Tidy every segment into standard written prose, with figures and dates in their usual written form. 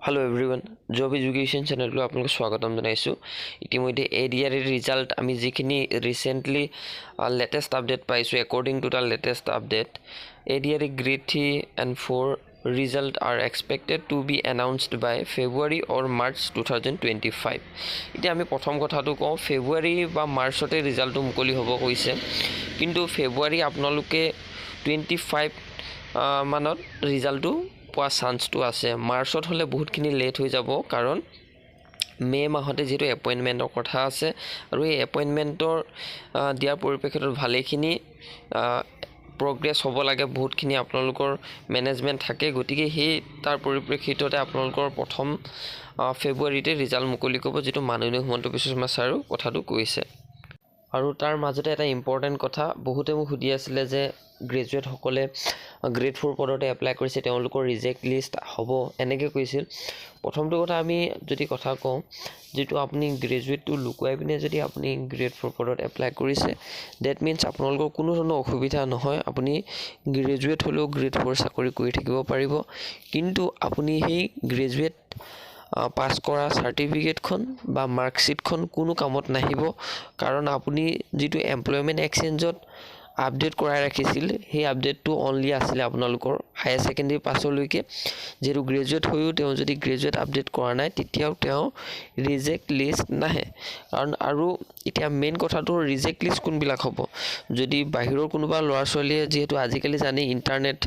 Hello everyone, Job Education channel to আপোনাক স্বাগতম জনাইছো। ইতিমধ্যে ADR ৰিজাল্ট আমি যিখিনি ৰিসেন্টলি লেটেষ্ট আপডেট পাইছো according to the latest update ADR grade 3 and 4 result are expected to be announced by February or March 2025 এতিয়া আমি প্ৰথম কথাটো কওঁ ফেব্ৰুৱাৰী বা মাৰ্চতে ৰিজাল্টটো মুকলি হ'ব কৈছে কিন্তু ফেব্ৰুৱাৰী আপোনালোকে 25 মানত ৰিজাল্টটো পোৱা চান্সটো আছে মাৰ্চত হলে বহুতখিনি লেট হৈ যাব কাৰণ মে মাহতে যেটো এপয়েন্টমেন্টৰ কথা আছে আৰু এই এপয়েন্টমেন্টৰ দিয়াৰ পৰিপ্ৰেক্ষিতত ভালেখিনি progress হ'ব লাগে বহুতখিনি আপোনালোকৰ মেনেজমেন্ট থাকে গতিকে সেই তাৰ পৰিপ্ৰেক্ষিততে আপোনালোকৰ প্ৰথম ফেব্ৰুৱাৰীতে ৰিজাল্ট মুকলি কৰিব যেটো মাননীয় হিমন্ত বিশ্ব শৰ্মা ছাৰো কথাটো কৈছে আৰু তাৰ মাজতে এটা ইম্পৰ্টেন্ট কথা বহুতে মোক সুধি আছিল যে গ্ৰেজুৱেট সকলে গ্ৰেড 4 পদতে এপ্লাই কৰিছে তেওঁলোকৰ ৰিজেক্ট লিষ্ট হ'ব এনেকৈ কৈছিল প্ৰথমটো কথা আমি যদি কথা কওঁ যেটো আপুনি গ্ৰেজুৱেটটো লুকুৱাই পিনে যদি আপুনি গ্ৰেড 4 পদত এপ্লাই কৰিছে দ্যাট মিন্স আপোনালোকৰ কোনো ধৰণৰ অসুবিধা নহয় আপুনি গ্ৰেজুৱেট হলেও গ্ৰেড 4 চাকৰি কৰি থাকিব পাৰিব কিন্তু আপুনি সেই গ্ৰেজুৱেট পাস কৰা সাৰ্টিফিকেটখন বা মাৰ্কশিটখন কোনো কামত নাহিব কাৰণ আপুনি যেটো এমপ্লয়মেন্ট এক্সচেঞ্জত আপডেট কৰাই ৰাখিছিল সেই আপডেটটো অনলি আছিল আপোনালোকৰ হায়াৰ সেকেন্ডাৰী পাছলৈকে যেটো গ্ৰেজুৱেট হৈও তেওঁ যদি গ্ৰেজুৱেট আপডেট কৰা নাই তেতিয়াও তেওঁ ৰিজেক্ট লিষ্ট নাহে কাৰণ আৰু এতিয়া মেইন কথাটো ৰিজেক্ট লিষ্ট কোনবিলাক হ'ব যদি বাহিৰৰ কোনোবা ল'ৰা ছোৱালীয়ে যেহেতু আজিকালি জানি ইন্টাৰনেট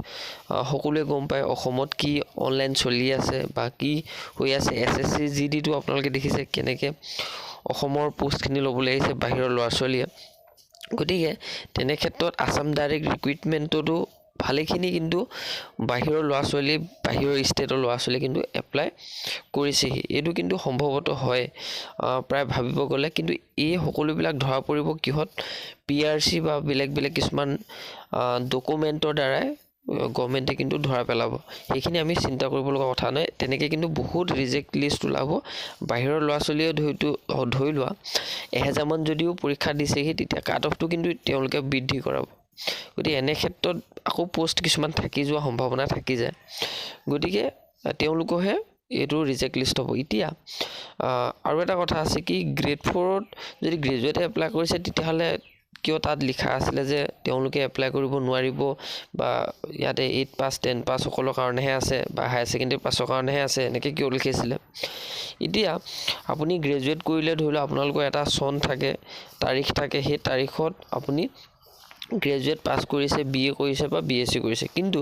সকলোৱে গম পায় অসমত কি অনলাইন চলি আছে বা কি হৈ আছে এসএসসি জিডিটো আপোনালোকে দেখিছে কেনেকে অসমৰ পোষ্টখিনি ল'বলৈ আহিছে বাহিৰৰ ল'ৰা ছোৱালীয়ে গতিকে তেনে ক্ষেত্ৰত আসাম ডাইৰেক্ট ৰিক্ৰুটমেন্টটো ভালেখিনি কিন্তু বাহিৰৰ ল'ৰা ছোৱালী বাহিৰৰ ষ্টেটৰ ল'ৰা ছোৱালী কিন্তু এপ্লাই কৰিছে এটো কিন্তু সম্ভৱত হয় প্ৰায় ভাবিব গলে কিন্তু এই সকলোবিলাক ধৰা পৰিব কিহত পিআৰসি বা বেলেগ কিছুমান ডকুমেন্টৰ দ্বাৰা গভৰ্নমেন্টে কিন্তু ধৰা পেলাব এইখিনি আমি চিন্তা কৰিব লগা কথা নাই তেনেকৈ কিন্তু বহুত ৰিজেক্ট লিষ্ট ওলাব বাহিৰৰ ল'ৰা ছোৱালীয়ে ধৰি লোৱা 1000 মান যদিও পৰীক্ষা দিছেহি তেতিয়া কাট অফটো কিন্তু তেওঁলোকে বৃদ্ধি কৰাব গতিকে এনে ক্ষেত্ৰত আকৌ পোষ্ট কিছুমান থাকি যোৱা সম্ভাৱনা থাকি যায় গতিকে তেওঁলোকহে এটো ৰিজেক্ট লিষ্ট হ'ব এতিয়া আৰু এটা কথা আছে কি গ্ৰেড 4ত যদি গ্ৰেজুৱেট এপ্লাই কৰিছে তেতিয়া হলে কিয় তাত লিখা আছিল যে তেওঁলোকে এপ্লাই কৰিব নোৱাৰিব বা ইয়াতে 8 পাস 10 পাস সকলৰ কাৰণেহে আছে বা হায়াৰ সেকেন্ডাৰী পাছৰ কাৰণেহে আছে এনেকৈ কিয় লিখিছিল এতিয়া আপুনি গ্ৰেজুৱেট কৰিলে ধৰিলো আপোনালোকৰ এটা সন থাকে তাৰিখ থাকে সেই তাৰিখত আপুনি গ্ৰেজুৱেট পাস কৰিছে বিএ কৰিছে বা বিএসসি কৰিছে কিন্তু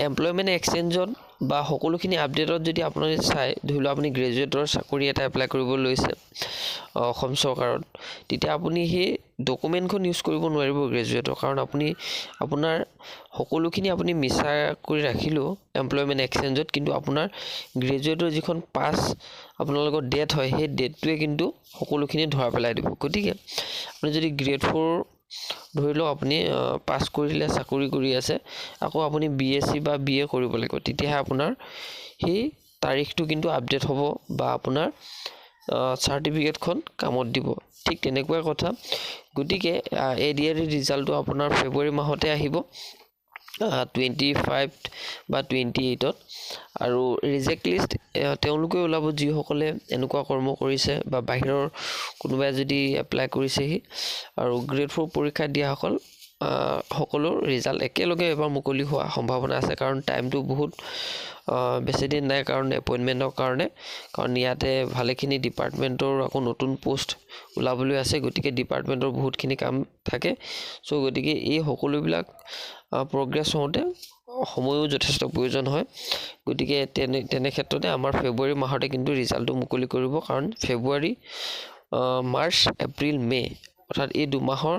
এমপ্লয়মেন্ট এক্সচেঞ্জত বা সকলোখিনি আপডেটত যদি আপোনালোকে চাই ধৰিলো আপুনি গ্ৰেজুৱেটৰ চাকৰি এটা এপ্লাই কৰিব লৈছে অসম চৰকাৰত তেতিয়া আপুনি সেই ডকুমেন্টখন ইউজ কৰিব নোৱাৰিব গ্ৰেজুৱেটৰ কাৰণ আপুনি আপোনাৰ সকলোখিনি আপুনি মিছা কৰি ৰাখিলো এমপ্লয়মেন্ট এক্সচেঞ্জত কিন্তু আপোনাৰ গ্ৰেজুৱেটৰ যিখন পাস আপোনালোকৰ ডেট হয় সেই ডেটটোৱে কিন্তু সকলোখিনি ধৰা পেলাই দিব গতিকে আপুনি যদি গ্ৰেড 4 ধৰিলো আপুনি পাস কৰিলে চাকৰি কৰি আছে আকৌ আপুনি বিএসসি বা বিএ কৰিব লাগিব তেতিয়াহে আপোনাৰ সেই তাৰিখটো কিন্তু আপডেট হ'ব বা আপোনাৰ সাৰ্টিফিকেটখন কামত দিব ঠিক তেনেকুৱা কথা গতিকে এডিআৰ ৰিজাল্টটো আপোনাৰ ফেব্ৰুৱাৰী মাহতে আহিব 25 বা 28ত আৰু ৰিজেক্ট লিষ্ট তেওঁলোকে ওলাব যি সকলে এনেকুৱা কৰ্ম কৰিছে বা বাহিৰৰ কোনোবাই যদি এপ্লাই কৰিছেহি আৰু গ্ৰেড 4 পৰীক্ষা দিয়া সকলো ৰিজাল্ট একেলগে এবাৰ মুকলি হোৱা সম্ভাৱনা আছে কাৰণ টাইমটো বহুত বেছি দিন নাই কাৰণ এপয়েন্টমেন্টৰ কাৰণে কাৰণ ইয়াতে ভালেখিনি ডিপাৰ্টমেন্টৰ আকৌ নতুন পোষ্ট ওলাবলৈ আছে গতিকে ডিপাৰ্টমেন্টৰ বহুতখিনি কাম থাকে সো গতিকে এই সকলোবিলাক প্ৰগ্ৰেছ হওঁতে সময়ও যথেষ্ট প্ৰয়োজন হয় গতিকে তেনে ক্ষেত্ৰতে আমাৰ ফেব্ৰুৱাৰী মাহতে কিন্তু ৰিজাল্টটো মুকলি কৰিব কাৰণ ফেব্ৰুৱাৰী মাৰ্চ এপ্ৰিল মে অৰ্থাৎ এই দুমাহৰ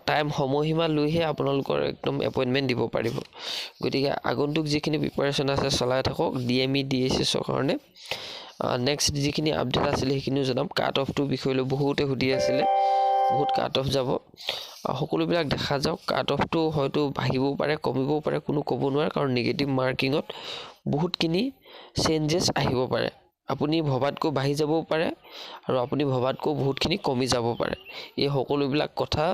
টাইম সময়সীমা লৈহে আপোনালোকৰ একদম এপয়েন্টমেন্ট দিব পাৰিব গতিকে আগন্তুক যিখিনি প্ৰিপাৰেচন আছে চলাই থাকক ডিএমই ডিএসএছ ৰ কাৰণে নেক্সট যিখিনি আপডেট আছিল সেইখিনিও জনাম কাট অফটো বিষয়লৈ বহুতে সুধি আছিল বহুত কাট অফ যাব সকলোবিলাক দেখা যাওক কাট অফটো হয়তো বাঢ়িবও পাৰে কমিবও পাৰে কোনো ক'ব নোৱাৰে কাৰণ নেগেটিভ মাৰ্কিংত বহুতখিনি চেঞ্জেছ আহিব পাৰে আপুনি ভবাতকৈ বাঢ়ি যাবও পাৰে আৰু আপুনি ভবাতকৈ বহুতখিনি কমি যাব পাৰে এই সকলোবিলাক কথা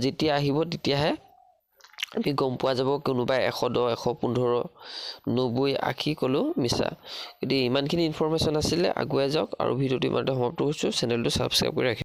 যেতিয়া আহিব তেতিয়াহে আমি গম পোৱা যাব কোনোবাই 110 115 90 80 ক'লেও মিছা গতিকে ইমানখিনি ইনফৰমেশ্যন আছিলে আগুৱাই যাওক আৰু ভিডিঅ'টো ইমানতে সমাপ্ত কৰিছোঁ চেনেলটো ছাবস্ক্ৰাইব কৰি ৰাখিব